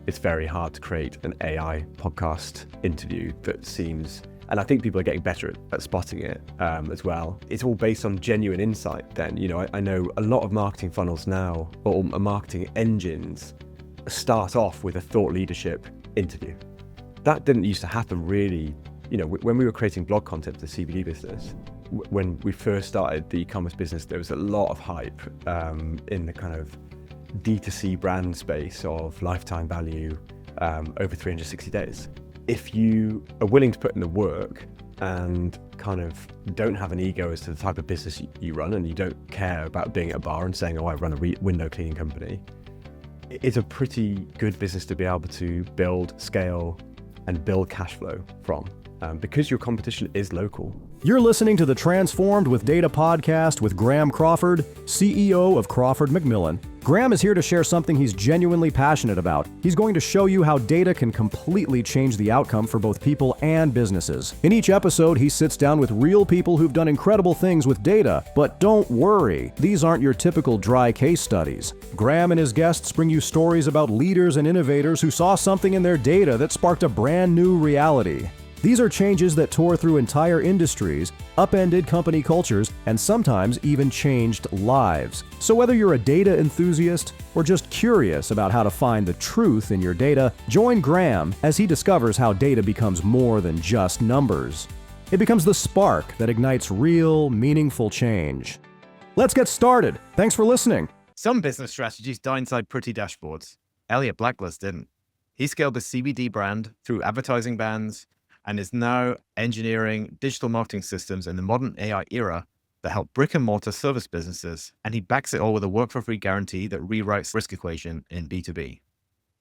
it's very hard to create an AI podcast interview that seems, and I think people are getting better at spotting it as well. It's all based on genuine insight then. I know a lot of marketing funnels now, or marketing engines, start off with a thought leadership interview. That didn't used to happen really. When we were creating blog content for the CBD business, when we first started the e-commerce business, there was a lot of hype in the kind of D2C brand space of lifetime value over 360 days. If you are willing to put in the work and kind of don't have an ego as to the type of business you run, and you don't care about being at a bar and saying, oh, I run a window cleaning company, it's a pretty good business to be able to build, scale, and build cash flow from, because your competition is local. You're listening to the Transformed with Data podcast with Graham Crawford, CEO of Crawford Macmillan. Graham is here to share something he's genuinely passionate about. He's going to show you how data can completely change the outcome for both people and businesses. In each episode, he sits down with real people who've done incredible things with data. But don't worry, these aren't your typical dry case studies. Graham and his guests bring you stories about leaders and innovators who saw something in their data that sparked a brand new reality. These are changes that tore through entire industries, upended company cultures, and sometimes even changed lives. So whether you're a data enthusiast or just curious about how to find the truth in your data, join Graham as he discovers how data becomes more than just numbers. It becomes the spark that ignites real, meaningful change. Let's get started. Thanks for listening. Some business strategies die inside pretty dashboards. Elliot Blackler didn't. He scaled the CBD brand through advertising bans, and is now engineering digital marketing systems in the modern AI era that help brick and mortar service businesses. And he backs it all with a work for free guarantee that rewrites risk equation in B2B.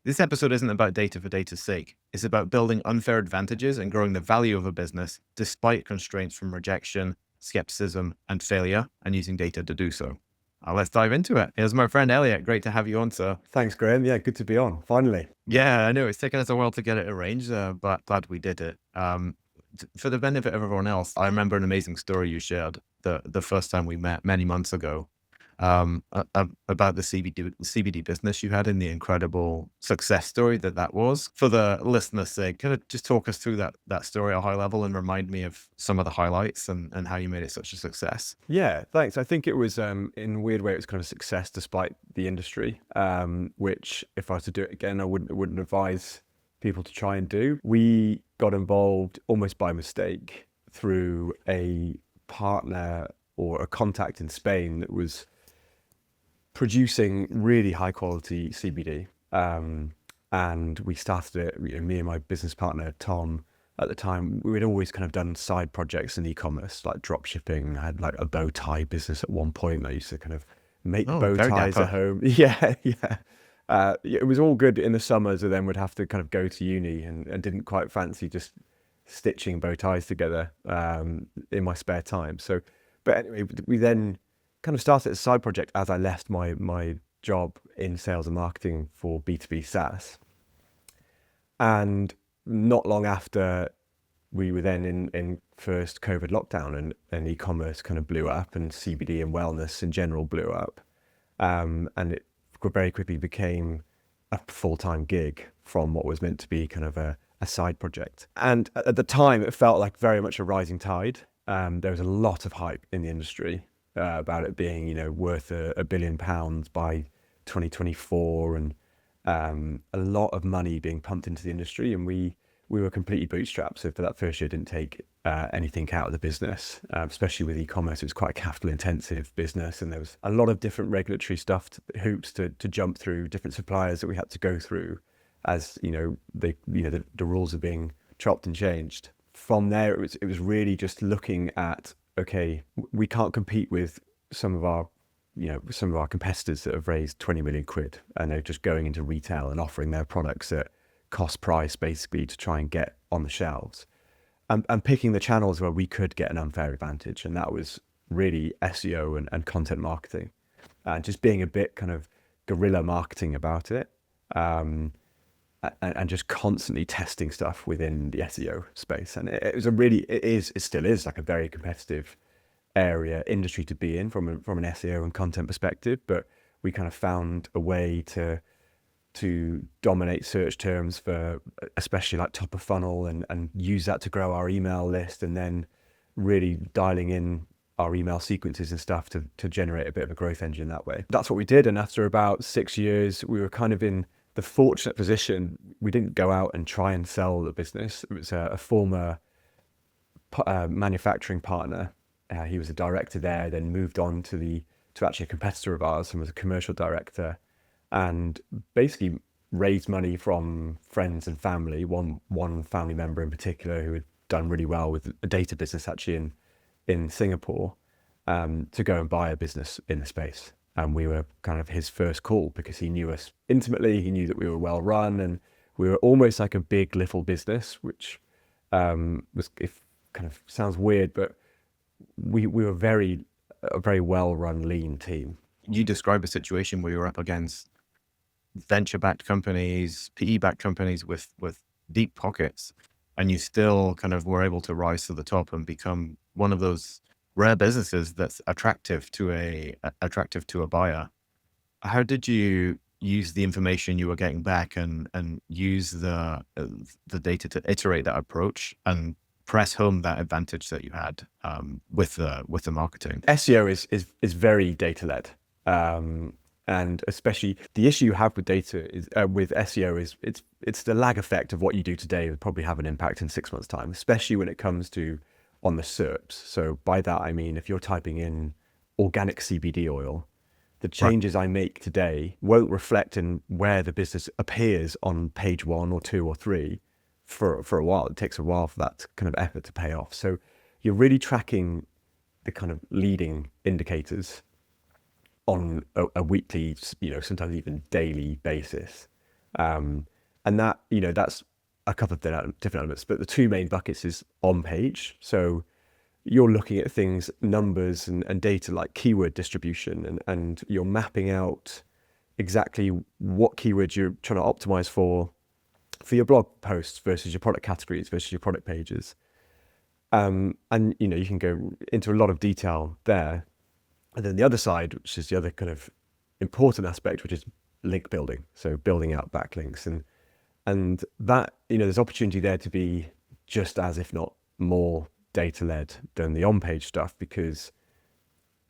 This episode isn't about data for data's sake. It's about building unfair advantages and growing the value of a business despite constraints from rejection, skepticism, and failure, and using data to do so. Let's dive into it. Here's my friend Elliot. Great to have you on, sir. Thanks, Graham. Yeah, good to be on, finally. Yeah, I know it's taken us a while to get it arranged, but glad we did it. For the benefit of everyone else, I remember an amazing story you shared the first time we met many months ago, about the CBD business you had and the incredible success story that was. For the listener's sake, kind of just talk us through that story at a high level and remind me of some of the highlights and how you made it such a success. Yeah, thanks. I think it was, in a weird way, it was kind of a success despite the industry, which if I was to do it again, I wouldn't advise people to try and do. We got involved almost by mistake through a partner or a contact in Spain that was producing really high quality CBD. And we started it, me and my business partner, Tom, at the time. We'd always kind of done side projects in e-commerce, like drop shipping. I had like a bow tie business at one point. I used to kind of make bow ties at home. Yeah. It was all good in the summers, and then would have to kind of go to uni and didn't quite fancy just stitching bow ties together in my spare time. But anyway, we then kind of started a side project as I left my job in sales and marketing for B2B SaaS. And not long after, we were then in first COVID lockdown, and e-commerce kind of blew up, and CBD and wellness in general blew up. And it very quickly became a full-time gig from what was meant to be kind of a side project. And at the time, it felt like very much a rising tide. There was a lot of hype in the industry about it being, worth £1 billion by 2024, and a lot of money being pumped into the industry. And we were completely bootstrapped. So for that first year, didn't take anything out of the business, especially with e-commerce. It was quite a capital intensive business, and there was a lot of different regulatory hoops to jump through, different suppliers that we had to go through as, the rules are being chopped and changed. From there, it was really just looking at, okay, we can't compete with some of our competitors that have raised 20 million quid and they're just going into retail and offering their products at cost price basically to try and get on the shelves, and picking the channels where we could get an unfair advantage. And that was really SEO and content marketing, and just being a bit kind of guerrilla marketing about it, and just constantly testing stuff within the SEO space. And it still is like a very competitive industry to be in from an SEO and content perspective. But we kind of found a way to to dominate search terms for especially like top of funnel, and use that to grow our email list, and then really dialing in our email sequences and stuff to generate a bit of a growth engine that way. That's what we did. And after about 6 years, we were kind of in the fortunate position. We didn't go out and try and sell the business. It was a former manufacturing partner. He was a director there, then moved on to actually a competitor of ours and was a commercial director, and basically raised money from friends and family. One family member in particular who had done really well with a data business actually in Singapore, to go and buy a business in the space. And we were kind of his first call because he knew us intimately. He knew that we were well run, and we were almost like a big little business, which was, if kind of sounds weird, but we were a very well run, lean team. You describe a situation where you're up against venture-backed companies, PE-backed companies with deep pockets, and you still kind of were able to rise to the top and become one of those rare businesses that's attractive to a buyer. How did you use the information you were getting back and use the data to iterate that approach and press home that advantage that you had with the marketing? SEO is very data led, and especially the issue you have with data is with SEO is it's the lag effect of what you do today will probably have an impact in 6 months' time, especially when it comes to on the SERPs. So by that I mean, if you're typing in organic CBD oil, the changes I make today won't reflect in where the business appears on page 1 or 2 or 3 for a while. It takes a while for that kind of effort to pay off. So you're really tracking the kind of leading indicators on a weekly, sometimes even daily basis. And that, that's a couple of different elements, but the two main buckets is on page. So you're looking at things, numbers and data like keyword distribution, and you're mapping out exactly what keywords you're trying to optimize for your blog posts versus your product categories versus your product pages. And you can go into a lot of detail there. And then the other side, which is the other kind of important aspect, which is link building. So building out backlinks, and that, there's opportunity there to be just as, if not more, data led than the on-page stuff, because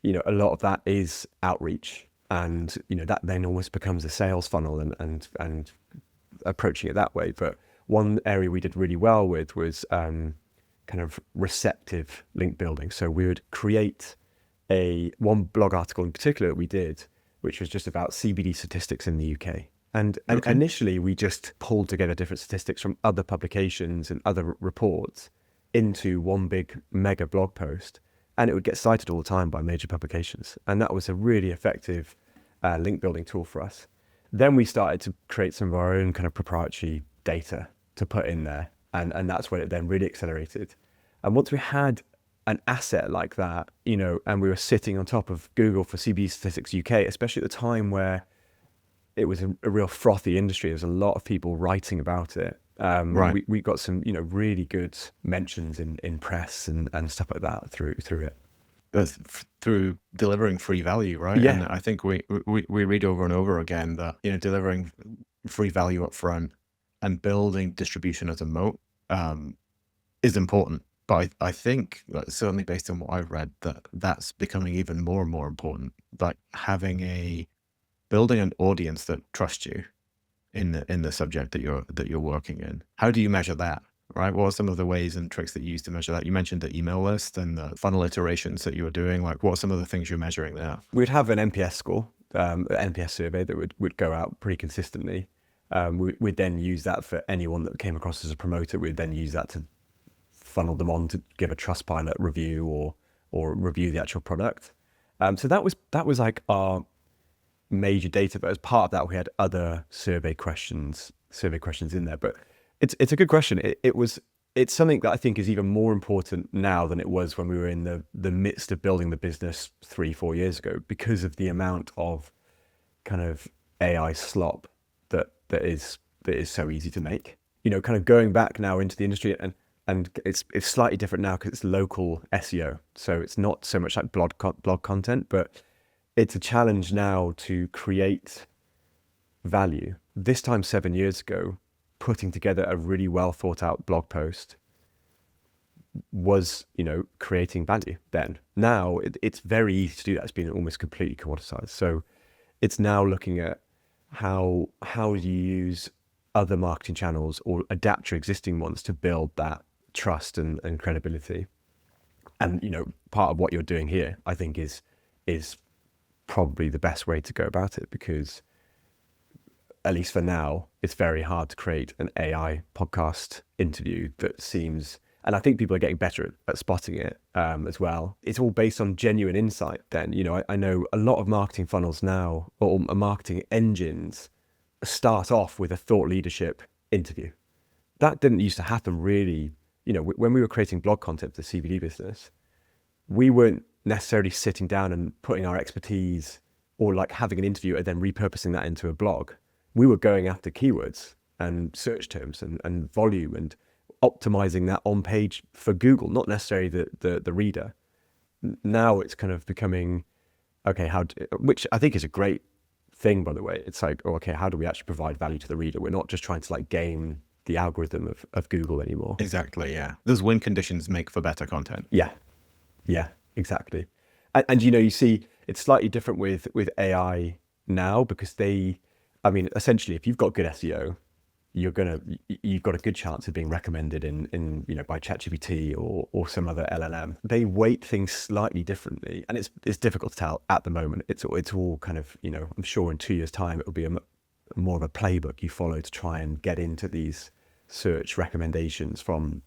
a lot of that is outreach, and that then almost becomes a sales funnel and approaching it that way. But one area we did really well with was kind of receptive link building. So we would create one blog article in particular that we did, which was just about CBD statistics in the UK. And initially we just pulled together different statistics from other publications and other reports into one big mega blog post, and it would get cited all the time by major publications. And that was a really effective link building tool for us. Then we started to create some of our own kind of proprietary data to put in there, and that's when it then really accelerated. And once we had an asset like that, and we were sitting on top of Google for CBD Statistics UK, especially at the time where it was a real frothy industry. There's a lot of people writing about it. We got some, really good mentions in press and stuff like that through it. Through delivering free value, right? Yeah. And I think we read over and over again that delivering free value up front and building distribution as a moat is important. But I think, certainly based on what I've read, that's becoming even more and more important. Like building an audience that trusts you in the subject that you're working in. How do you measure that? Right? What are some of the ways and tricks that you use to measure that? You mentioned the email list and the funnel iterations that you were doing. Like, what are some of the things you're measuring there? We'd have an NPS score, an NPS survey that would go out pretty consistently. We'd then use that for anyone that came across as a promoter. We'd then use that to funnel them on to give a Trustpilot review or review the actual product. So that was like our major data, but as part of that we had other survey questions in there. But it's a good question. It's something that I think is even more important now than it was when we were in the midst of building the business 3-4 years ago, because of the amount of kind of AI slop that is so easy to make. Kind of going back now into the industry, and it's slightly different now because it's local SEO, so it's not so much like blog content, but it's a challenge now to create value this time 7 years ago, putting together a really well thought out blog post was, creating value then. Now it's very easy to do that. It's been almost completely commoditized. So it's now looking at how you use other marketing channels or adapt your existing ones to build that trust and credibility. And, part of what you're doing here, I think is probably the best way to go about it, because at least for now, it's very hard to create an AI podcast interview that seems, and I think people are getting better at spotting it as well. It's all based on genuine insight then. I know a lot of marketing funnels now, or marketing engines, start off with a thought leadership interview. That didn't used to happen really. When we were creating blog content for the CBD business, we weren't necessarily sitting down and putting our expertise or like having an interview and then repurposing that into a blog. We were going after keywords and search terms and volume and optimizing that on page for Google, not necessarily the reader. Now it's kind of becoming, okay, which I think is a great thing, by the way. It's like, okay, how do we actually provide value to the reader? We're not just trying to like game the algorithm of Google anymore. Exactly, yeah. Those win conditions make for better content. Yeah, exactly. And you see it's slightly different with AI now, because essentially if you've got good SEO, you've got a good chance of being recommended in by ChatGPT or some other LLM. They weight things slightly differently, and it's difficult to tell at the moment. It's all kind of, I'm sure in 2 years' time it will be more of a playbook you follow to try and get into these search recommendations from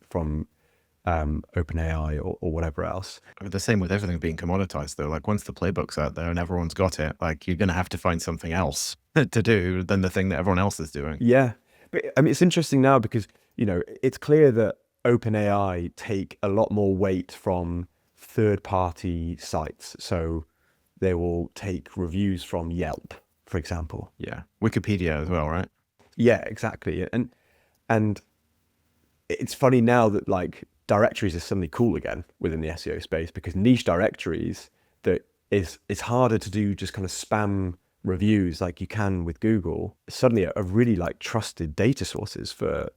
OpenAI or whatever else. The same with everything being commoditized, though. Like once the playbook's out there and everyone's got it, like you're going to have to find something else to do than the thing that everyone else is doing. Yeah, but it's interesting now because it's clear that OpenAI take a lot more weight from third-party sites. So they will take reviews from Yelp, for example. Yeah, Wikipedia as well, right? Yeah, exactly. And it's funny now that like directories is suddenly cool again within the SEO space, because niche directories that it's harder to do just kind of spam reviews like you can with Google, suddenly are really like trusted data sources for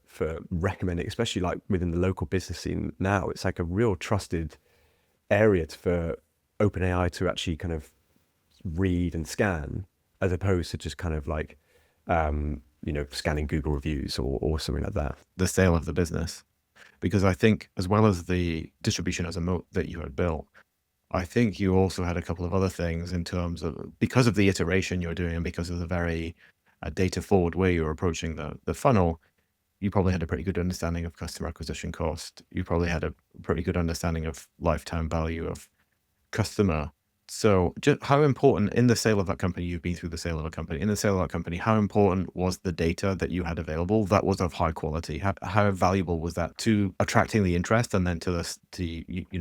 recommending, especially like within the local business scene now. It's like a real trusted area for OpenAI to actually kind of read and scan, as opposed to just kind of like scanning Google reviews or something like that. The sale of the business. Because I think, as well as the distribution as a moat that you had built, I think you also had a couple of other things in terms of, because of the iteration you're doing and because of the very data forward way you're approaching the funnel, you probably had a pretty good understanding of customer acquisition cost. You probably had a pretty good understanding of lifetime value of customer. So just how important in the sale of that company, you've been through the sale of a company, in the sale of that company, how important was the data that you had available that was of high quality? How valuable was that to attracting the interest and then to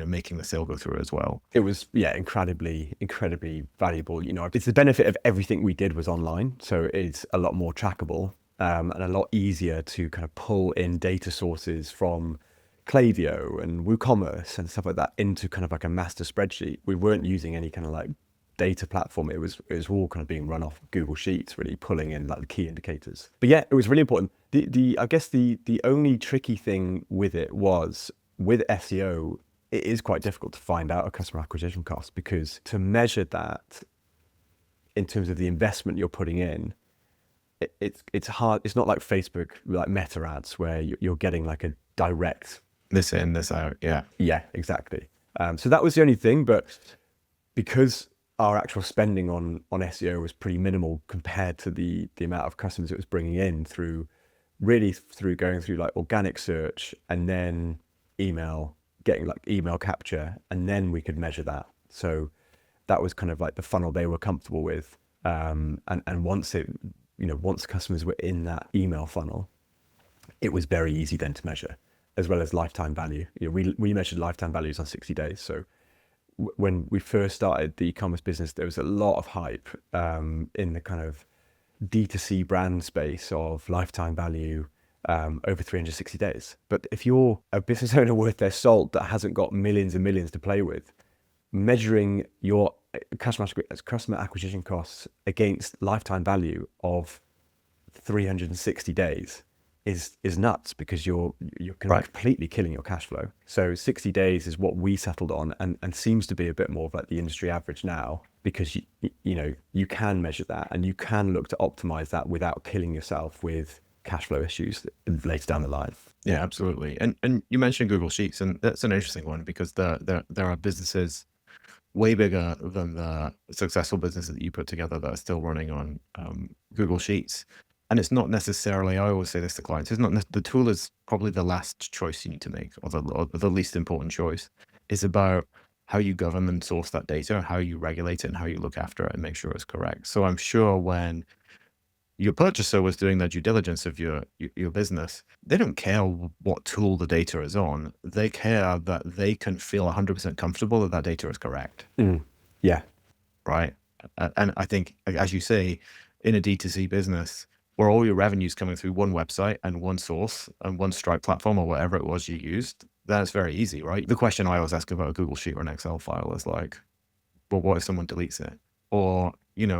making the sale go through as well? It was, incredibly valuable. It's the benefit of everything we did was online. So it's a lot more trackable and a lot easier to kind of pull in data sources from Klaviyo and WooCommerce and stuff like that into kind of like a master spreadsheet. We weren't using any kind of like data platform. It was all kind of being run off Google Sheets, really pulling in like the key indicators. But yeah, it was really important. I guess the only tricky thing with it was, with SEO, it is quite difficult to find out a customer acquisition cost, because to measure that in terms of the investment you're putting in, it's hard. It's not like Facebook, like meta ads, where you're getting like a direct this in, this out. Yeah, exactly. So that was the only thing, but because our actual spending on SEO was pretty minimal compared to the amount of customers it was bringing in through going through like organic search and then email, getting like email capture, and then we could measure that. So that was kind of like the funnel they were comfortable with. And once once customers were in that email funnel, it was very easy then to measure, as well as lifetime value. We measured lifetime values on 60 days. So when we first started the e-commerce business, there was a lot of hype in the kind of D2C brand space of lifetime value over 360 days. But if you're a business owner worth their salt that hasn't got millions and millions to play with, measuring your customer acquisition costs against lifetime value of 360 days is nuts, because you're completely killing your cash flow. So 60 days is what we settled on, and seems to be a bit more of like the industry average now, because you can measure that and you can look to optimize that without killing yourself with cash flow issues later down the line. Yeah, absolutely. And you mentioned Google Sheets, and that's an interesting one, because there are businesses way bigger than the successful businesses that you put together that are still running on Google Sheets. And it's not necessarily, I always say this to clients, it's not the tool is probably the last choice you need to make, or the least important choice. It's about how you govern and source that data, how you regulate it, and how you look after it and make sure it's correct. So I'm sure when your purchaser was doing their due diligence of your business, they don't care what tool the data is on. They care that they can feel 100% comfortable that that data is correct. Yeah. Right. And I think, as you say, in a D2C business, where all your revenue's coming through one website and one source and one Stripe platform or whatever it was you used, that's very easy, right? The question I always ask about a Google Sheet or an Excel file is like, well, what if someone deletes it? Or,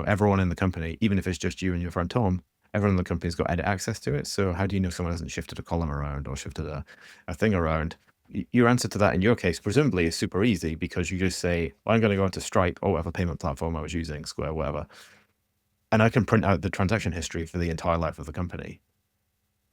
everyone in the company, even if it's just you and your friend Tom, everyone in the company's got edit access to it. So how do you know someone hasn't shifted a column around or shifted a thing around? Your answer to that in your case, presumably, is super easy, because you just say, well, I'm going to go into Stripe or whatever payment platform I was using, Square, whatever, and I can print out the transaction history for the entire life of the company,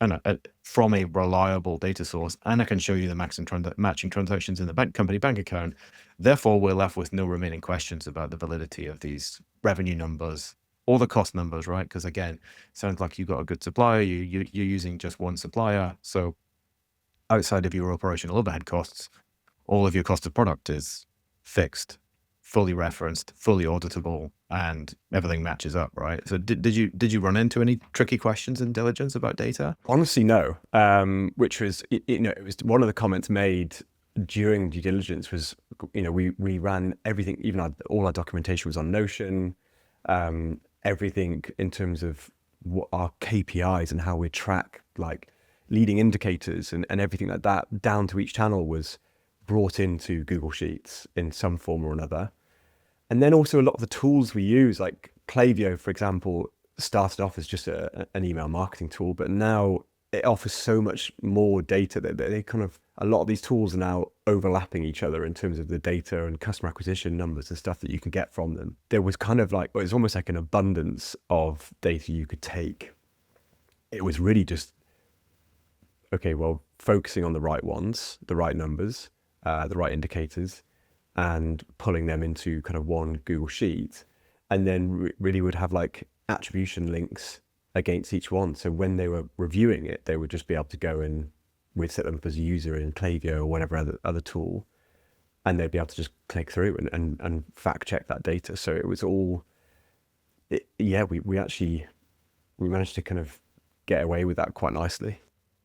and from a reliable data source, and I can show you the matching transactions in the company bank account. Therefore, we're left with no remaining questions about the validity of these revenue numbers or the cost numbers, right? Because again, sounds like you got a good supplier. You're using just one supplier, so outside of your operational overhead costs, all of your cost of product is fixed, fully referenced, fully auditable, and everything matches up, right? So did you run into any tricky questions in diligence about data? Honestly, no. Which was, it was one of the comments made during due diligence was, we ran everything, even all our documentation was on Notion, everything in terms of what our KPIs and how we track like leading indicators and everything like that down to each channel was brought into Google Sheets in some form or another. And then also a lot of the tools we use, like Klaviyo, for example, started off as just an email marketing tool, but now it offers so much more data that they kind of, a lot of these tools are now overlapping each other in terms of the data and customer acquisition numbers and stuff that you can get from them. There was kind of like, it's almost like an abundance of data you could take. It was really just, okay, well, focusing on the right ones, the right numbers, the right indicators, and pulling them into kind of one Google Sheet, and then really would have like attribution links against each one. So when they were reviewing it, they would just be able to go and we'd set them up as a user in Klaviyo or whatever other tool, and they'd be able to just click through and fact check that data. So it was all, we managed to kind of get away with that quite nicely.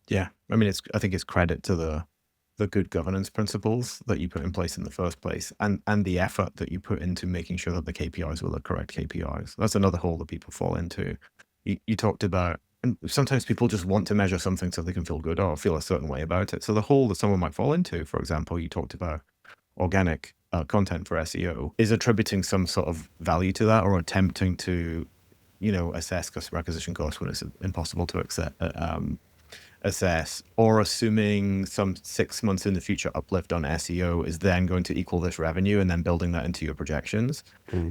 Yeah, I mean, I think it's credit to the good governance principles that you put in place in the first place, and the effort that you put into making sure that the KPIs were the correct KPIs. That's another hole that people fall into. You talked about, and sometimes people just want to measure something so they can feel good or feel a certain way about it. So the hole that someone might fall into, for example, you talked about organic content for SEO, is attributing some sort of value to that, or attempting to, assess customer acquisition costs when it's impossible to assess, or assuming some 6 months in the future uplift on SEO is then going to equal this revenue, and then building that into your projections.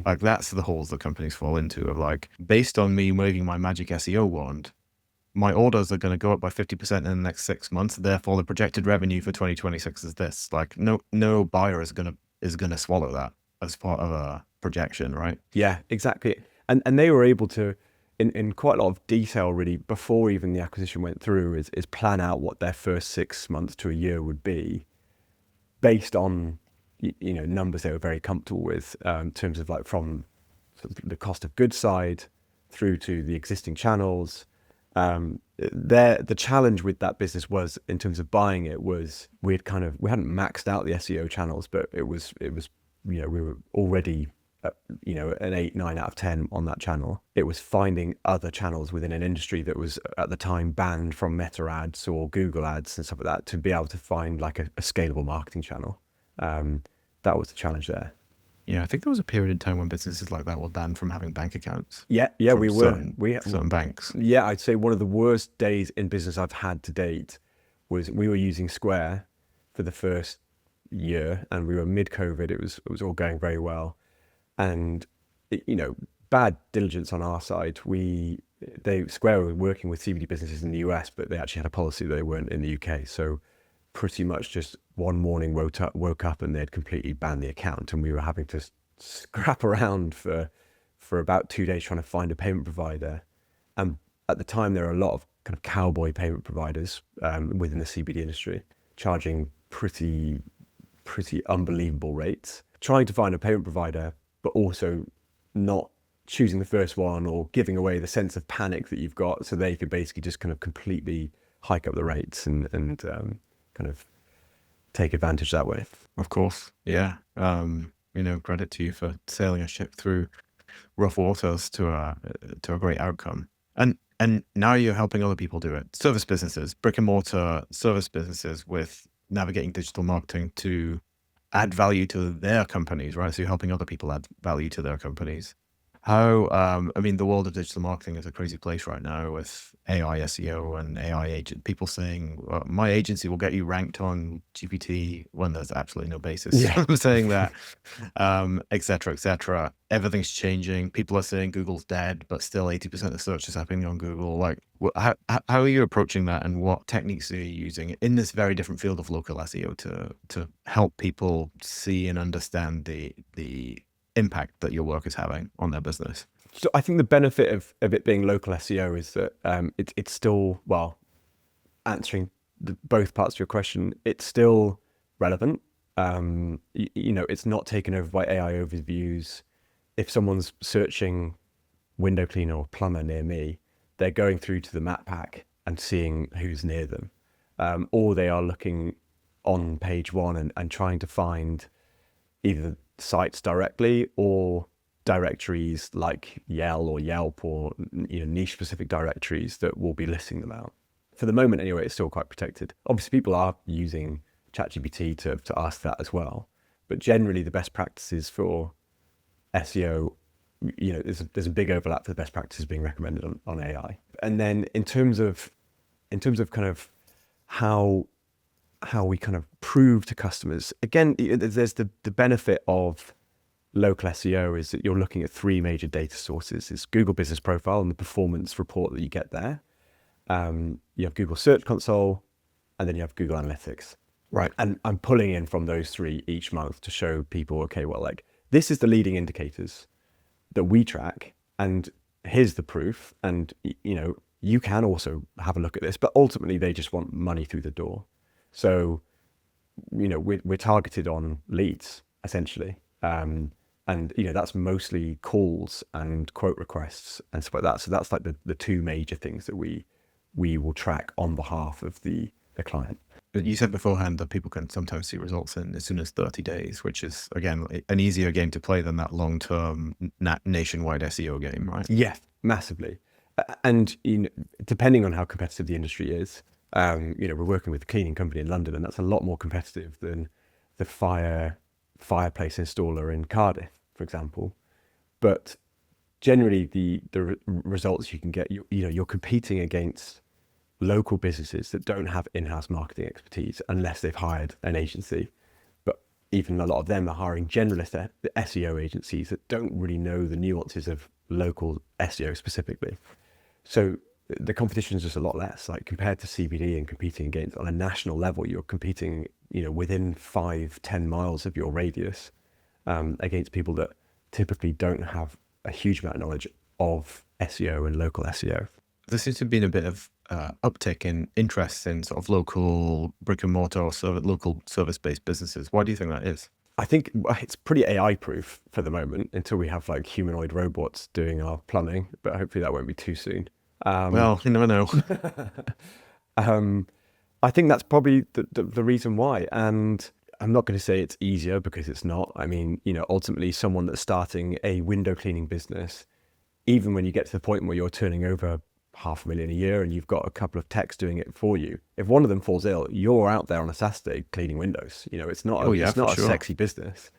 Like, that's the holes that companies fall into, of like, based on me waving my magic SEO wand, my orders are going to go up by 50% in the next 6 months. Therefore, the projected revenue for 2026 is this. Like, no buyer is going to swallow that as part of a projection, right? Yeah, exactly. And they were able to, in quite a lot of detail, really, before even the acquisition went through, is plan out what their first 6 months to a year would be, based on numbers they were very comfortable with, in terms of like from sort of the cost of goods side through to the existing channels. The challenge with that business was, in terms of buying it, was we hadn't maxed out the SEO channels, but it was we were already an 8, 9 out of 10 on that channel. It was finding other channels within an industry that was at the time banned from Meta ads or Google ads and stuff like that, to be able to find like a scalable marketing channel. That was the challenge there. Yeah, I think there was a period in time when businesses like that were banned from having bank accounts Yeah, from we were. certain banks. Yeah, I'd say one of the worst days in business I've had to date was we were using Square for the first year, and we were mid-COVID. It was all going very well, and bad diligence on our side. Square were working with CBD businesses in the US, but they actually had a policy that they weren't in the UK. So pretty much just one morning woke up and they'd completely banned the account, and we were having to scrap around for about 2 days trying to find a payment provider. And at the time, there are a lot of kind of cowboy payment providers within the CBD industry, charging pretty unbelievable rates. Trying to find a payment provider, but also not choosing the first one or giving away the sense of panic that you've got, so they could basically just kind of completely hike up the rates and kind of take advantage that way. Of course, yeah. Credit to you for sailing a ship through rough waters to a great outcome. And now you're helping other people do it. Service businesses, brick and mortar service businesses, with navigating digital marketing to add value to their companies, right? So you're helping other people add value to their companies. How, the world of digital marketing is a crazy place right now with AI SEO and AI agent, people saying, well, my agency will get you ranked on GPT when there's absolutely no basis for saying that, et cetera, et cetera. Everything's changing. People are saying Google's dead, but still 80% of search is happening on Google. Like, how are you approaching that, and what techniques are you using in this very different field of local SEO to help people see and understand the impact that your work is having on their business? So I think the benefit of it being local SEO is that it's still, well, answering both parts of your question, it's still relevant. It's not taken over by AI overviews. If someone's searching window cleaner or plumber near me, they're going through to the map pack and seeing who's near them. Or they are looking on page one and trying to find either sites directly or directories like Yelp or niche specific directories that will be listing them out. For the moment anyway, it's still quite protected. Obviously people are using ChatGPT to ask that as well, but generally the best practices for SEO, there's a big overlap for the best practices being recommended on AI. And then in terms of kind of how we kind of prove to customers, again, there's the benefit of local SEO is that you're looking at three major data sources. It's Google Business Profile and the performance report that you get there. You have Google Search Console, and then you have Google Analytics. Right. And I'm pulling in from those three each month to show people, okay, well, like, this is the leading indicators that we track, and here's the proof. And, you can also have a look at this, but ultimately they just want money through the door. So, we're targeted on leads, essentially. And, that's mostly calls and quote requests and stuff like that. So that's like the two major things that we will track on behalf of the client. You said beforehand that people can sometimes see results in as soon as 30 days, which is, again, an easier game to play than that long-term nationwide SEO game, right? Yeah, massively. And, depending on how competitive the industry is, we're working with a cleaning company in London, and that's a lot more competitive than the fireplace installer in Cardiff, for example. But generally, the results you can get, you're competing against local businesses that don't have in-house marketing expertise unless they've hired an agency. But even a lot of them are hiring generalist SEO agencies that don't really know the nuances of local SEO specifically. So the competition is just a lot less. Like, compared to CBD and competing against on a national level, you're competing, within 5-10 miles of your radius, against people that typically don't have a huge amount of knowledge of SEO and local SEO. There seems to have been a bit of uptick in interest in sort of local brick and mortar or local service-based businesses. Why do you think that is? I think it's pretty AI proof for the moment until we have like humanoid robots doing our plumbing, but hopefully that won't be too soon. Well, you never know. I think that's probably the reason why. And I'm not going to say it's easier, because it's not. I mean, ultimately someone that's starting a window cleaning business, even when you get to the point where you're turning over $500,000 a year and you've got a couple of techs doing it for you, if one of them falls ill, you're out there on a Saturday cleaning windows. It's not a sexy business.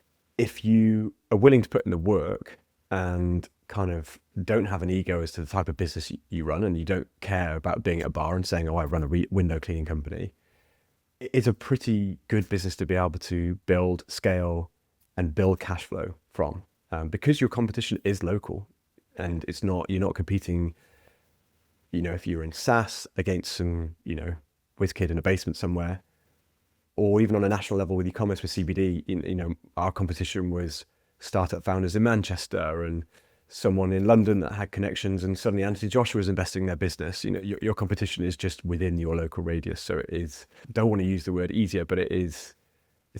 if you are willing to put in the work and kind of don't have an ego as to the type of business you run, and you don't care about being at a bar and saying, oh, I run a window cleaning company, it's a pretty good business to be able to build, scale, and build cash flow from, because your competition is local, and you're not competing, if you're in SaaS against some, whiz kid in a basement somewhere, or even on a national level with e-commerce with CBD, our competition was startup founders in Manchester and someone in London that had connections, and suddenly Anthony Joshua was investing in their business. Your competition is just within your local radius. So it is, don't want to use the word easier, but it's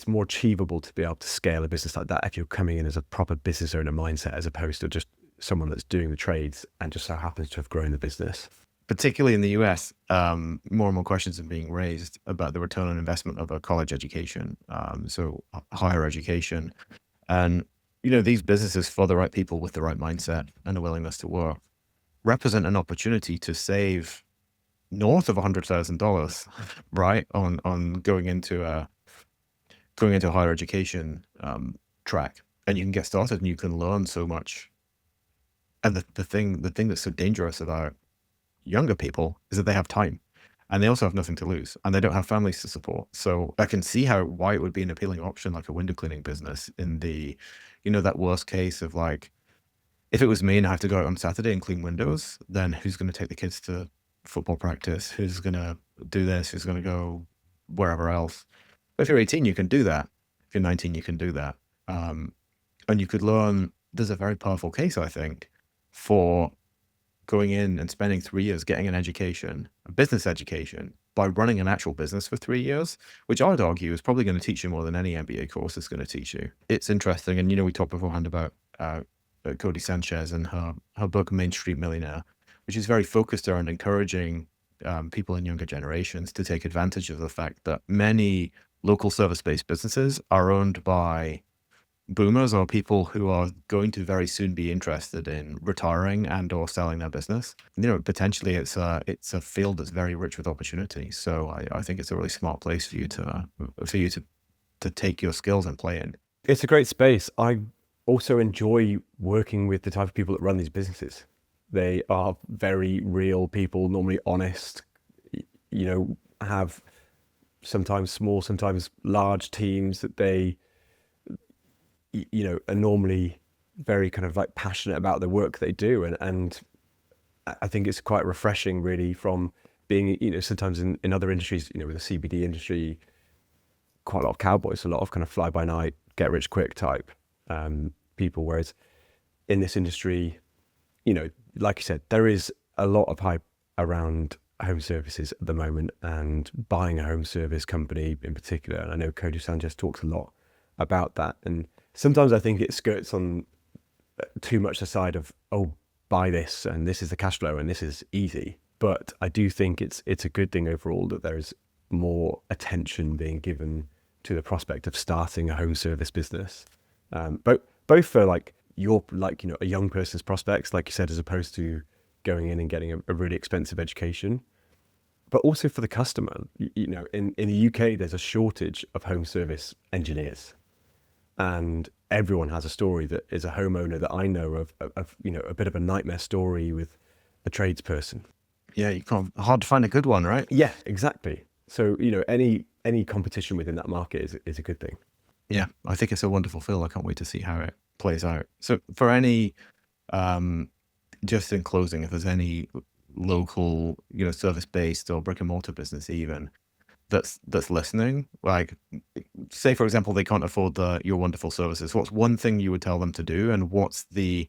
more achievable to be able to scale a business like that if you're coming in as a proper business owner mindset, as opposed to just someone that's doing the trades and just so happens to have grown the business. Particularly in the US, more and more questions are being raised about the return on investment of a college education, so higher education. And, these businesses for the right people with the right mindset and a willingness to work represent an opportunity to save north of $100,000, right, on going into a higher education track. And you can get started and you can learn so much. And the thing that's so dangerous about younger people is that they have time, and they also have nothing to lose, and they don't have families to support. So I can see why it would be an appealing option, like a window cleaning business, in the, that worst case of, like, if it was me and I have to go out on Saturday and clean windows, then who's going to take the kids to football practice? Who's going to do this? Who's going to go wherever else? But if you're 18, you can do that. If you're 19, you can do that. And you could learn. There's a very powerful case, I think, for going in and spending 3 years getting an education, a business education, by running an actual business for 3 years, which I would argue is probably going to teach you more than any MBA course is going to teach you. It's interesting. And, we talked beforehand about Cody Sanchez and her book, Main Street Millionaire, which is very focused around encouraging people in younger generations to take advantage of the fact that many local service-based businesses are owned by boomers, or people who are going to very soon be interested in retiring and or selling their business. Potentially it's a field that's very rich with opportunity. So I think it's a really smart place for you to take your skills and play in. It's a great space. I also enjoy working with the type of people that run these businesses. They are very real people, normally honest, have sometimes small, sometimes large teams that they are normally very kind of like passionate about the work they do. And I think it's quite refreshing, really, from being, sometimes in other industries, with the CBD industry, quite a lot of cowboys, a lot of kind of fly by night, get rich quick type people. Whereas in this industry, like you said, there is a lot of hype around home services at the moment, and buying a home service company in particular. And I know Cody Sanchez talks a lot about that. And sometimes I think it skirts on too much the side of, oh, buy this and this is the cash flow and this is easy. But I do think it's a good thing overall that there's more attention being given to the prospect of starting a home service business. But both for a young person's prospects, like you said, as opposed to going in and getting a really expensive education, but also for the customer. In the UK, there's a shortage of home service engineers. And everyone has a story that is a homeowner that I know of a bit of a nightmare story with a tradesperson. Yeah, hard to find a good one, right? Yeah, exactly. So, any competition within that market is a good thing. Yeah, I think it's a wonderful field. I can't wait to see how it plays out. So for any, just in closing, if there's any local, service-based or brick and mortar business even that's listening, like, say, for example, they can't afford your wonderful services, what's one thing you would tell them to do? And what's the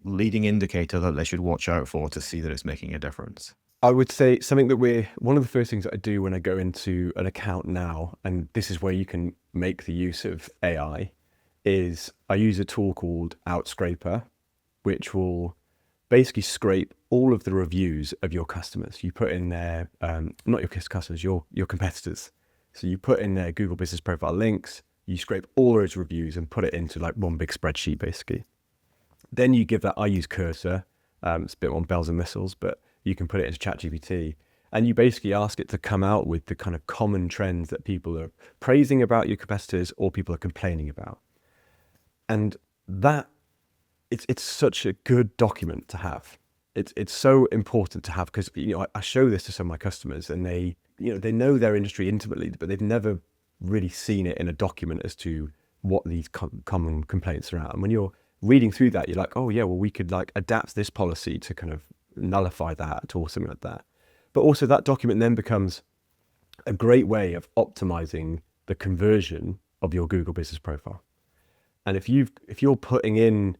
leading indicator that they should watch out for to see that it's making a difference? I would say something that one of the first things that I do when I go into an account now, and this is where you can make the use of AI, is I use a tool called Outscraper, which will basically scrape all of the reviews of your customers. You put in their, not your customers, your competitors. So you put in their Google Business Profile links, you scrape all those reviews and put it into like one big spreadsheet, basically. Then you give that, I use Cursor, it's a bit on bells and whistles, but you can put it into ChatGPT, and you basically ask it to come out with the kind of common trends that people are praising about your competitors or people are complaining about. And that it's such a good document to have. It's so important to have because I show this to some of my customers and they know their industry intimately, but they've never really seen it in a document as to what these common complaints are at. And when you're reading through that, you're like, oh yeah, well we could like adapt this policy to kind of nullify that or something like that. But also that document then becomes a great way of optimizing the conversion of your Google Business Profile. And if you're putting in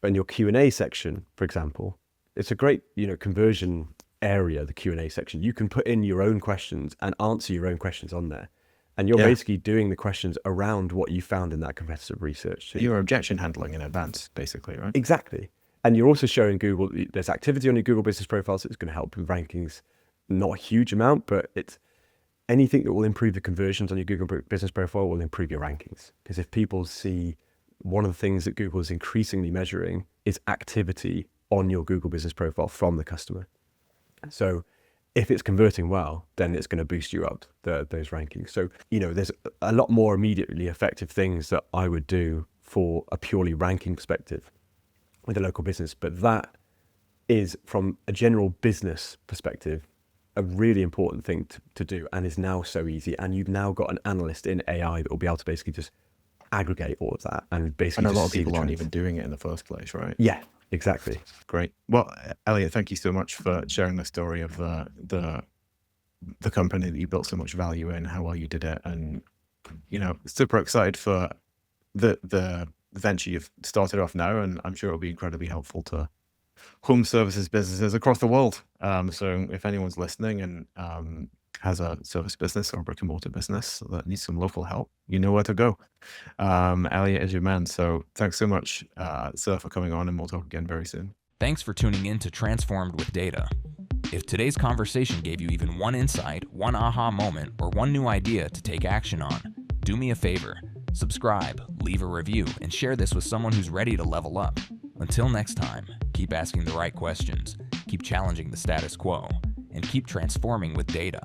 your Q&A section, for example, it's a great, conversion area, the Q&A section. You can put in your own questions and answer your own questions on there. And you're basically doing the questions around what you found in that competitive research. You're objection handling in advance, basically, right? Exactly. And you're also showing Google, there's activity on your Google Business Profile, so it's going to help with rankings. Not a huge amount, but it's anything that will improve the conversions on your Google Business Profile will improve your rankings. Because if people see, one of the things that Google is increasingly measuring is activity on your Google Business Profile from the customer. So if it's converting well, then it's going to boost you up those rankings. So, there's a lot more immediately effective things that I would do for a purely ranking perspective with a local business. But that is, from a general business perspective, a really important thing to do and is now so easy. And you've now got an analyst in AI that will be able to basically just aggregate all of that and basically And a lot of see people the aren't trends. even doing it in the first place, right? Yeah, exactly. Great. Well, Elliot, thank you so much for sharing the story of the company that you built so much value in, how well you did it, and super excited for the venture you've started off now, and I'm sure it'll be incredibly helpful to home services businesses across the world. So if anyone's listening and has a service business or brick and mortar business that needs some local help, you know where to go. Elliot is your man. So thanks so much, sir, for coming on, and we'll talk again very soon. Thanks for tuning in to Transformed with Data. If today's conversation gave you even one insight, one aha moment, or one new idea to take action on, do me a favor. Subscribe, leave a review, and share this with someone who's ready to level up. Until next time, keep asking the right questions, keep challenging the status quo, and keep transforming with data.